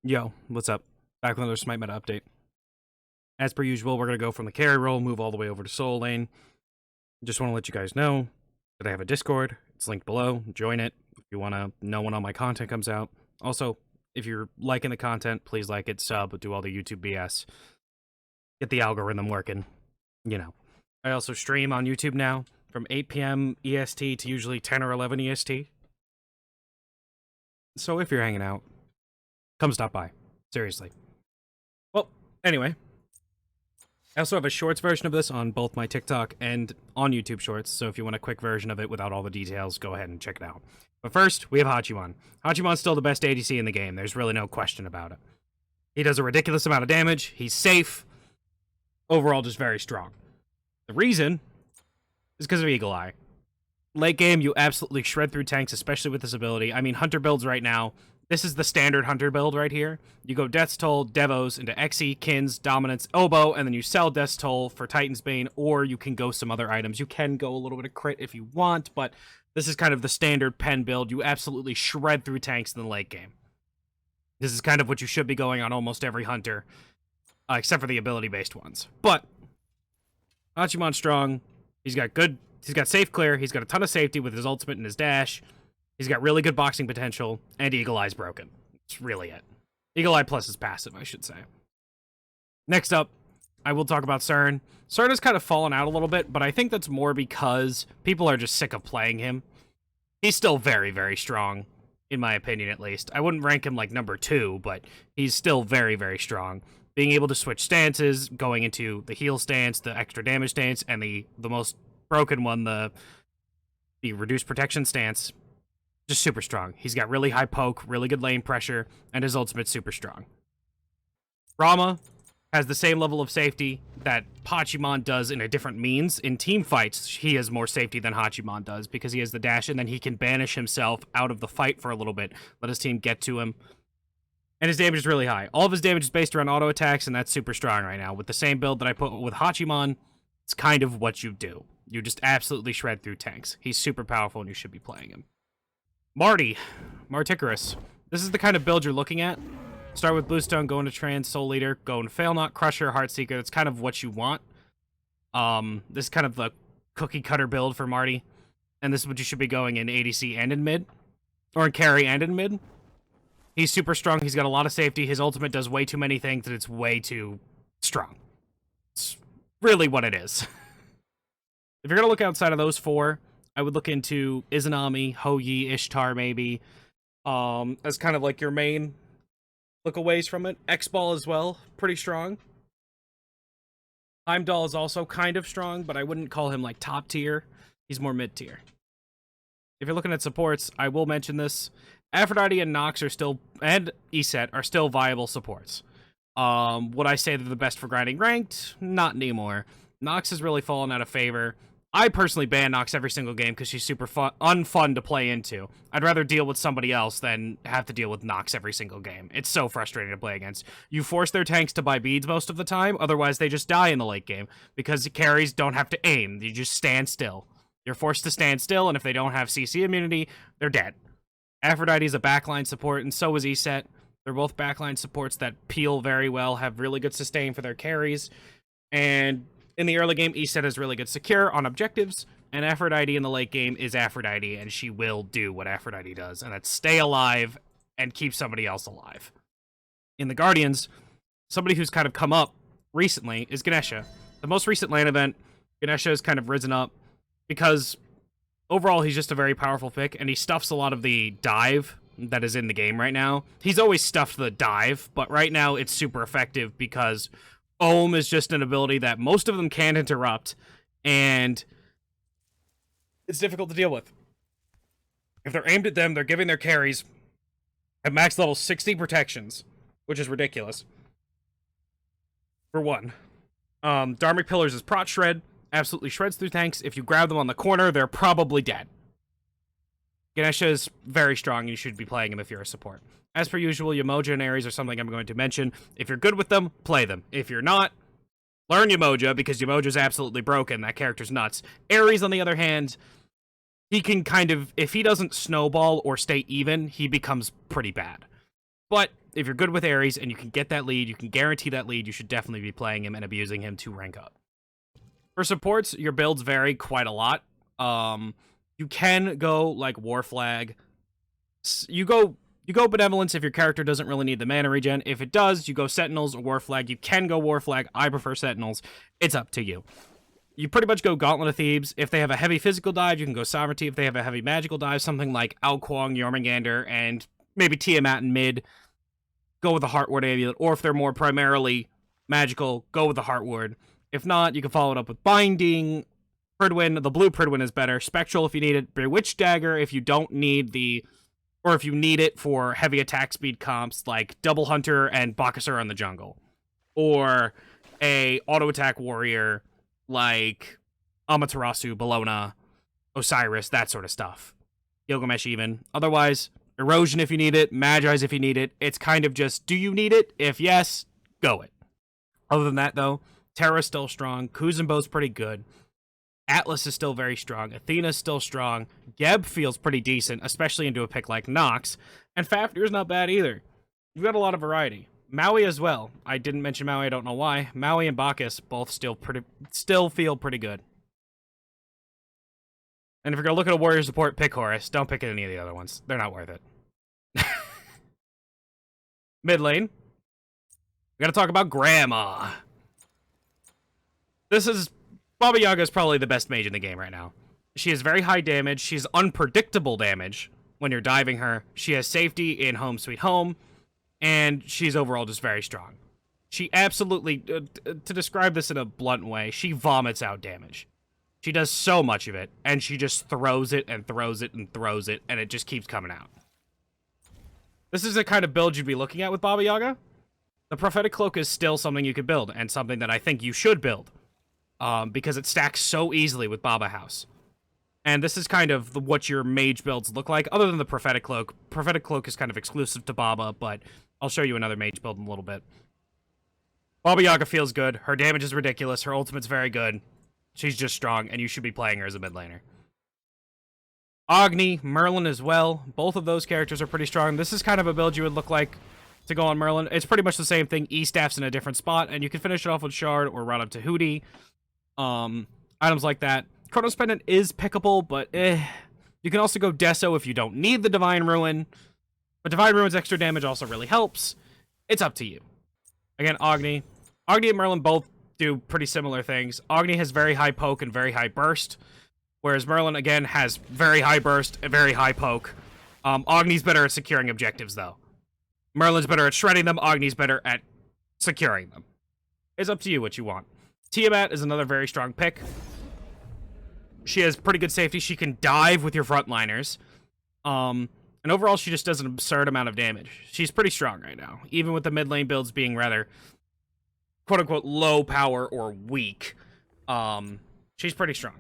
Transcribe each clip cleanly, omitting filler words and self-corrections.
Yo, what's up? Back with another Smite meta update. As per usual, we're going to go from the carry role, move all the way over to soul lane. Just want to let you guys know that I have a Discord. It's linked below. Join it if you want to know when all my content comes out. Also, if you're liking the content, please like it, sub, do all the YouTube BS. Get the algorithm working, you know. I also stream on YouTube now from 8 p.m. EST to usually 10 or 11 EST. So if you're hanging out, come stop by. Seriously. Well, anyway. I also have a shorts version of this on both my TikTok and on YouTube Shorts, so if you want a quick version of it without all the details, go ahead and check it out. But first, we have Hachiman. Hachiman's still the best ADC in the game. There's really no question about it. He does a ridiculous amount of damage. He's safe. Overall, just very strong. The reason is because of Eagle Eye. Late game, you absolutely shred through tanks, especially with this ability. I mean, Hunter builds right now. This is the standard Hunter build right here. You go Death's Toll, Devos, into Xe, Kins, Dominance, Oboe, and then you sell Death's Toll for Titan's Bane, or you can go some other items. You can go a little bit of crit if you want, but this is kind of the standard pen build. You absolutely shred through tanks in the late game. This is kind of what you should be going on almost every Hunter, except for the ability-based ones. But Hachiman's strong. He's got safe clear. He's got a ton of safety with his ultimate and his dash. He's got really good boxing potential, and Eagle Eye's broken. That's really it. Eagle Eye plus is passive, I should say. Next up, I will talk about Cern. Cern has kind of fallen out a little bit, but I think that's more because people are just sick of playing him. He's still very, very strong, in my opinion at least. I wouldn't rank him like number 2, but he's still very, very strong. Being able to switch stances, going into the heal stance, the extra damage stance, and the most broken one, the reduced protection stance. Just super strong. He's got really high poke, really good lane pressure, and his ultimate's super strong. Rama has the same level of safety that Hachiman does in a different means. In team fights, he has more safety than Hachiman does because he has the dash, and then he can banish himself out of the fight for a little bit, let his team get to him. And his damage is really high. All of his damage is based around auto attacks, and that's super strong right now. With the same build that I put with Hachiman, it's kind of what you do. You just absolutely shred through tanks. He's super powerful, and you should be playing him. Marticarus. This is the kind of build you're looking at. Start with Bluestone, go into Trans, Soul Leader, go into Fail Not, Crusher, Heartseeker. That's kind of what you want. This is kind of the cookie cutter build for Marty. And this is what you should be going in ADC and in mid. Or in carry and in mid. He's super strong. He's got a lot of safety. His ultimate does way too many things and it's way too strong. It's really what it is. If you're going to look outside of those four, I would look into Izanami, Hoyi, Ishtar, maybe, as kind of like your main look-aways from it. X-Ball as well, pretty strong. Heimdall is also kind of strong, but I wouldn't call him, like, top tier. He's more mid-tier. If you're looking at supports, I will mention this. Aphrodite and Nox are still, and Iset are still viable supports. Would I say they're the best for grinding ranked? Not anymore. Nox has really fallen out of favor. I personally ban Nox every single game because she's super unfun to play into. I'd rather deal with somebody else than have to deal with Nox every single game. It's so frustrating to play against. You force their tanks to buy beads most of the time, otherwise they just die in the late game because the carries don't have to aim. You just stand still. You're forced to stand still, and if they don't have CC immunity, they're dead. Aphrodite is a backline support, and so is Iset. They're both backline supports that peel very well, have really good sustain for their carries, and in the early game, Iset is really good secure on objectives, and Aphrodite in the late game is Aphrodite, and she will do what Aphrodite does, and that's stay alive and keep somebody else alive. In the Guardians, somebody who's kind of come up recently is Ganesha. The most recent lane event, Ganesha has kind of risen up because overall he's just a very powerful pick, and he stuffs a lot of the dive that is in the game right now. He's always stuffed the dive, but right now it's super effective because Ohm is just an ability that most of them can't interrupt, and it's difficult to deal with. If they're aimed at them, they're giving their carries at max level 60 protections, which is ridiculous. For one. Dharmic Pillars is Prot Shred, absolutely shreds through tanks. If you grab them on the corner, they're probably dead. Ganesha is very strong, and you should be playing him if you're a support. As per usual, Yamoja and Ares are something I'm going to mention. If you're good with them, play them. If you're not, learn Yamoja, because Yamoja's absolutely broken. That character's nuts. Ares, on the other hand, he can kind of, if he doesn't snowball or stay even, he becomes pretty bad. But if you're good with Ares and you can get that lead, you can guarantee that lead, you should definitely be playing him and abusing him to rank up. For supports, your builds vary quite a lot. You can go like War Flag. You go Benevolence if your character doesn't really need the mana regen. If it does, you go Sentinels or War Flag. You can go War Flag. I prefer Sentinels. It's up to you. You pretty much go Gauntlet of Thebes. If they have a heavy physical dive, you can go Sovereignty. If they have a heavy magical dive, something like Alquang, Jormungandr, and maybe Tiamat in mid, go with the Heartward Amulet. Or if they're more primarily magical, go with the Heartward. If not, you can follow it up with Binding. Pridwin, the blue Pridwin is better. Spectral if you need it. Bewitched Dagger if you don't need the... Or if you need it for heavy attack speed comps like Double Hunter and Bakasura in the jungle. Or a auto-attack warrior like Amaterasu, Bellona, Osiris, that sort of stuff. Gilgamesh even. Otherwise, Erosion if you need it. Magi's if you need it. It's kind of just, do you need it? If yes, go it. Other than that, though, Terra's still strong. Kuzenbo's pretty good. Atlas is still very strong. Athena's still strong. Geb feels pretty decent, especially into a pick like Nox. And Fafnir's not bad either. You've got a lot of variety. Maui as well. I didn't mention Maui, I don't know why. Maui and Bacchus both still feel pretty good. And if you're going to look at a warrior support, pick Horus. Don't pick any of the other ones. They're not worth it. Mid lane. We got to talk about Grandma. Baba Yaga is probably the best mage in the game right now. She has very high damage. She's unpredictable damage when you're diving her. She has safety in Home Sweet Home. And she's overall just very strong. She absolutely, to describe this in a blunt way, she vomits out damage. She does so much of it, and she just throws it and throws it and throws it, and it just keeps coming out. This is the kind of build you'd be looking at with Baba Yaga. The Prophetic Cloak is still something you could build, and something that I think you should build. Because it stacks so easily with Baba House. And this is kind of what your mage builds look like, other than the Prophetic Cloak. Prophetic Cloak is kind of exclusive to Baba, but I'll show you another mage build in a little bit. Baba Yaga feels good. Her damage is ridiculous. Her ultimate's very good. She's just strong, and you should be playing her as a mid laner. Agni, Merlin as well. Both of those characters are pretty strong. This is kind of a build you would look like to go on Merlin. It's pretty much the same thing. E-Staff's in a different spot, and you can finish it off with Shard or run up to Hootie. Items like that. Chronos Pendant is pickable, but You can also go Deso if you don't need the Divine Ruin. But Divine Ruin's extra damage also really helps. It's up to you. Again, Agni. Agni and Merlin both do pretty similar things. Agni has very high poke and very high burst. Whereas Merlin, again, has very high burst and very high poke. Agni's better at securing objectives, though. Merlin's better at shredding them. Agni's better at securing them. It's up to you what you want. Tiamat is another very strong pick. She has pretty good safety. She can dive with your frontliners. And overall, she just does an absurd amount of damage. She's pretty strong right now. Even with the mid lane builds being rather, quote-unquote, low power or weak. She's pretty strong.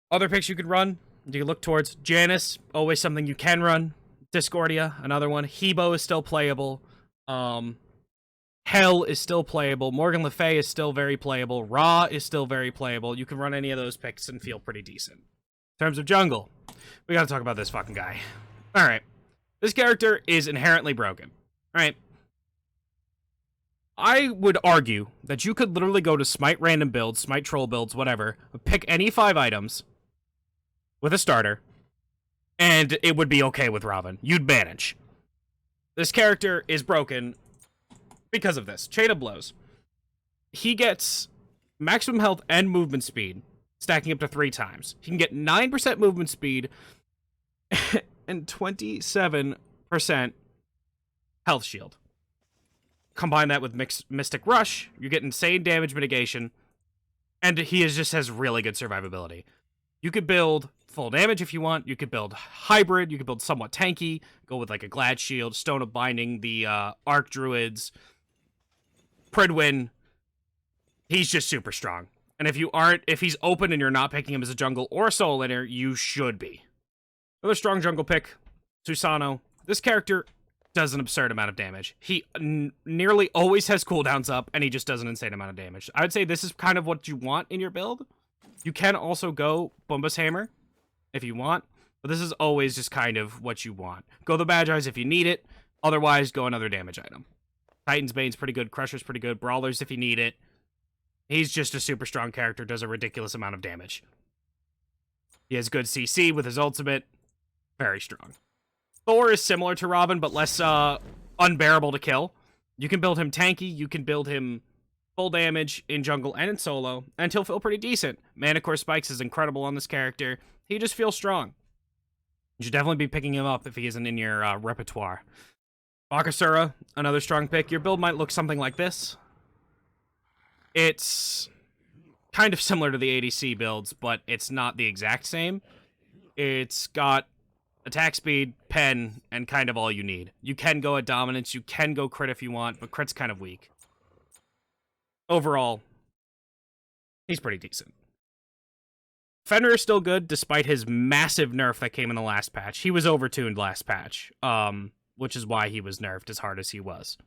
Other picks you could run, you can look towards Janus, always something you can run. Discordia, another one. Hebo is still playable. Hell is still playable. Morgan Le Fay is still very playable. Ra is still very playable. You can run any of those picks and feel pretty decent. In terms of jungle, we gotta talk about this fucking guy. Alright. This character is inherently broken. Alright. I would argue that you could literally go to Smite random builds, Smite troll builds, whatever, pick any 5 items with a starter, and it would be okay with Robin. You'd manage. This character is broken because of this. Chain of Blows. He gets maximum health and movement speed, stacking up to 3 times. He can get 9% movement speed and 27% health shield. Combine that with Mystic Rush, you get insane damage mitigation, and he just has really good survivability. You could build full damage if you want, you could build hybrid, you could build somewhat tanky, go with like a Glad Shield, Stone of Binding, the Arc Druids, Pridwin. He's just super strong. And if he's open and you're not picking him as a jungle or a solo laner, you should be. Another strong jungle pick, Susano. This character does an absurd amount of damage. He nearly always has cooldowns up, and he just does an insane amount of damage. I would say this is kind of what you want in your build. You can also go Bombus Hammer if you want, but this is always just kind of what you want. Go the Magi if you need it. Otherwise, go another damage item. Titan's Bane's pretty good. Crusher's pretty good. Brawlers if you need it. He's just a super strong character, does a ridiculous amount of damage. He has good CC with his ultimate. Very strong. Thor is similar to Robin, but less unbearable to kill. You can build him tanky. You can build him full damage in jungle and in solo, and he'll feel pretty decent. Mana Core Spikes is incredible on this character. He just feels strong. You should definitely be picking him up if he isn't in your repertoire. Bakasura, another strong pick. Your build might look something like this. It's kind of similar to the ADC builds, but it's not the exact same. It's got attack speed, pen, and kind of all you need. You can go at dominance, you can go crit if you want, but crit's kind of weak. Overall, he's pretty decent. Fenrir is still good, despite his massive nerf that came in the last patch. He was overtuned last patch, which is why he was nerfed as hard as he was.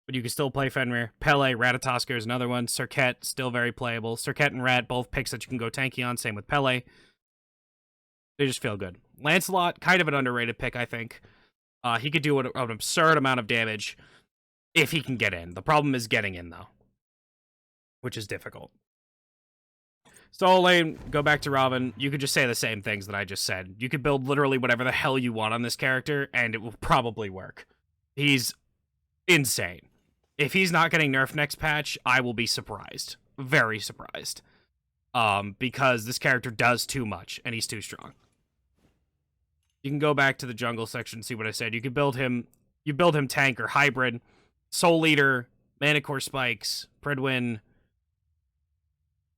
But you can still play Fenrir. Pele, Ratatosker is another one. Serket, still very playable. Serket and Rat, both picks that you can go tanky on. Same with Pele. They just feel good. Lancelot, kind of an underrated pick, I think. He could do an absurd amount of damage if he can get in. The problem is getting in, though, which is difficult. Solo lane, go back to Robin. You could just say the same things that I just said. You could build literally whatever the hell you want on this character, and it will probably work. He's insane. If he's not getting nerfed next patch, I will be surprised. Very surprised. Because this character does too much, and he's too strong. You can go back to the jungle section and see what I said. You can build him, tank or hybrid, Soul Eater, Mana Core Spikes, Pridwin.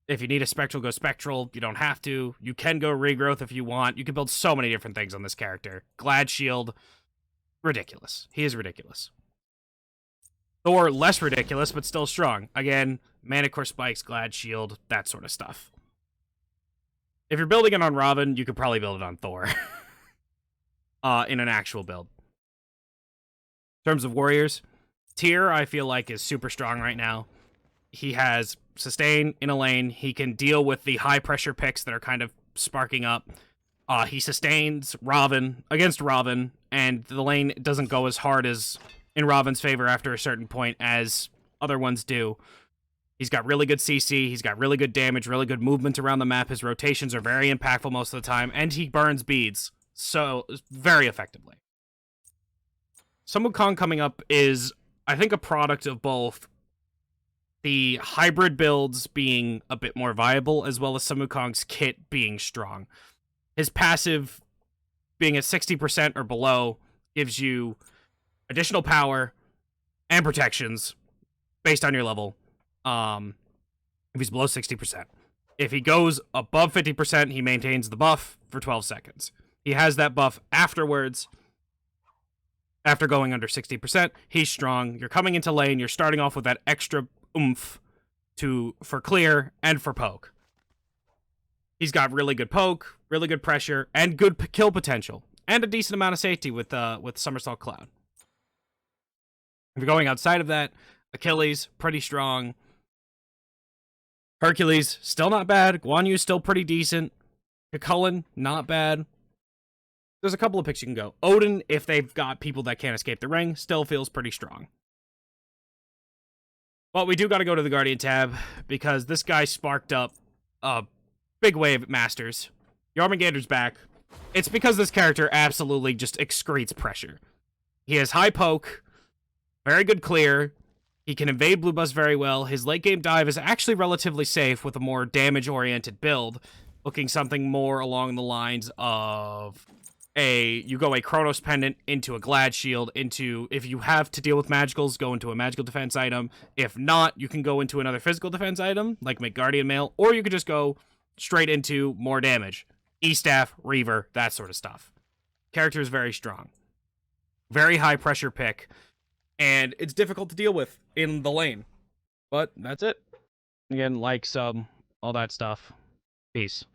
If you need a Spectral, go Spectral. You don't have to. You can go Regrowth if you want. You can build so many different things on this character. Glad Shield. Ridiculous. He is ridiculous. Thor, less ridiculous, but still strong. Again, Mana Core Spikes, Glad Shield, that sort of stuff. If you're building it on Robin, you could probably build it on Thor. In an actual build. In terms of warriors, Tyr, I feel like, is super strong right now. He has sustain in a lane. He can deal with the high pressure picks that are kind of sparking up. He sustains Robin against Robin, and the lane doesn't go as hard as in Robin's favor after a certain point as other ones do. He's got really good CC, he's got really good damage, really good movement around the map. His rotations are very impactful most of the time, and he burns beads so very effectively. Sun Wukong coming up is, I think, a product of both the hybrid builds being a bit more viable, as well as Sun Wukong's kit being strong. His passive being at 60% or below gives you additional power and protections based on your level. If he's below 60%. If he goes above 50%, he maintains the buff for 12 seconds. He has that buff afterwards. After going under 60%, he's strong. You're coming into lane, you're starting off with that extra oomph for clear and for poke. He's got really good poke, really good pressure, and good kill potential, and a decent amount of safety with Somersault Cloud. If you're going outside of that, Achilles, pretty strong. Hercules, still not bad. Guan Yu, still pretty decent. Cucullin, not bad. There's a couple of picks you can go. Odin, if they've got people that can't escape the ring, still feels pretty strong. But we do got to go to the Guardian tab, because this guy sparked up a big wave at Masters. Jormungandr's back. It's because this character absolutely just excretes pressure. He has high poke, very good clear. He can evade blue buffs very well. His late game dive is actually relatively safe with a more damage-oriented build, looking something more along the lines of you go a Chronos Pendant into a Glad Shield, into, if you have to deal with magicals, go into a magical defense item. If not, you can go into another physical defense item, like make Guardian Mail, or you could just go straight into more damage. E-Staff, Reaver, that sort of stuff. Character is very strong. Very high pressure pick, and it's difficult to deal with in the lane. But that's it. Again, like, sub, all that stuff. Peace.